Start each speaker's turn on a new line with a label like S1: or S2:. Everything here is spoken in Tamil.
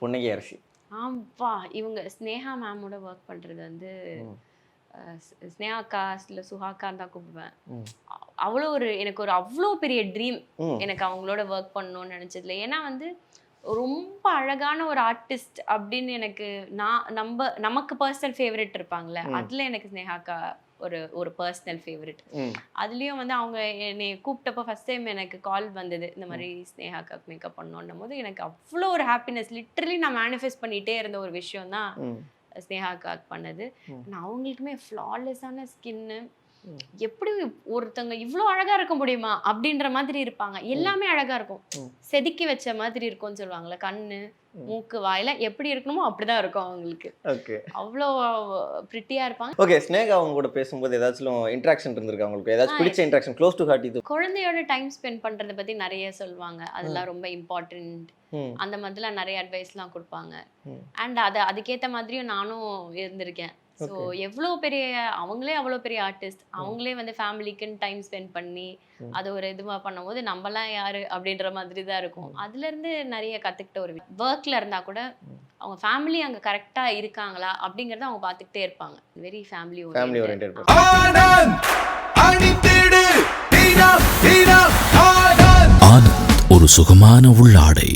S1: புன்னகை அரசி.
S2: ஆம்பா இவங்க ஸ்னேகா மேமோட ஒர்க் பண்ணுறது வந்து ஸ்னேகாக்கா இல்லை சுஹாக்கான்னு தான் கூப்பிடுவேன். அவ்வளோ எனக்கு அவ்வளோ பெரிய ட்ரீம் எனக்கு அவங்களோட ஒர்க் பண்ணணும்னு நினச்சதுல. ஏன்னா வந்து ரொம்ப அழகான ஒரு ஆர்டிஸ்ட் அப்படின்னு எனக்கு நமக்கு பர்சனல் ஃபேவரட் இருப்பாங்களே, அதில் எனக்கு ஸ்னேகாக்கா ஒரு பர்சனல் ஃபேவரட். அதுலேயும் வந்து அவங்க என்னை கூப்பிட்டப்போ ஃபர்ஸ்ட் டைம் எனக்கு கால் வந்தது, இந்த மாதிரி ஸ்னேகாக்காக்கு மேக்கப் பண்ணோன்னும் போது எனக்கு அவ்வளோ ஒரு ஹாப்பினஸ். லிட்ரலி நான் மேனிஃபெஸ்ட் பண்ணிகிட்டே இருந்த ஒரு விஷயம் தான் ஸ்னேகாக்காக்கு பண்ணது. நான் அவங்களுக்குமே ஃப்ளாலெஸ்ஸான ஸ்கின்னு, எப்படி ஒருத்தங்க இவ்வளோ அழகா இருக்க முடியுமா அப்படின்ற மாதிரி இருப்பாங்க. எல்லாமே அழகா இருக்கும், செதுக்கி வச்ச மாதிரி இருக்கும்னு சொல்லுவாங்கல்ல, கண்ணு மூக்கு வாயில எப்படி இருக்கணுமோ அப்படிதான் இருக்கும் அவங்களுக்கு.
S1: ஓகே,
S2: அவ்வளோ பிரிட்டியா இருப்பாங்க.
S1: ஓகே. ஸ்னேகா அவங்க கூட பேசும்போது ஏதாச்சும் இன்ட்ராக்ஷன் இருந்திருக்கா உங்களுக்கு? ஏதாச்சும் பிடிச்ச இன்ட்ராக்ஷன் க்ளோஸ் டு ஹார்ட்? இது
S2: குழந்தையோட டைம் ஸ்பெண்ட் பண்றதை பத்தி நிறைய சொல்லுவாங்க, அதெல்லாம் ரொம்ப இம்பார்ட்டன்ட். அந்த மாதிரிலாம் நிறைய அட்வைஸ்லாம் கொடுப்பாங்க. அண்ட் அதுக்கேற்ற மாதிரியும் நானும் இருந்திருக்கேன். ஸோ எவ்வளோ பெரிய அவங்களே அவ்வளோ பெரிய ஆர்டிஸ்ட், அவங்களே வந்து ஃபேமிலிக்குன்னு டைம் ஸ்பெண்ட் பண்ணி அது ஒரு இதுவாக பண்ணும்போது நம்மலாம் யாரு அப்படின்ற மாதிரி தான் இருக்கும். அதுலேருந்து நிறைய கற்றுக்கிட்ட ஒரு ஒர்க்கில் இருந்தால் கூட அவங்க ஃபேமிலி அங்கே கரெக்டாக இருக்காங்களா அப்படிங்கிறத அவங்க பார்த்துக்கிட்டே இருப்பாங்க. Very family oriented.
S3: ஆனந்த், ஒரு சுகமான உள்ளாடை.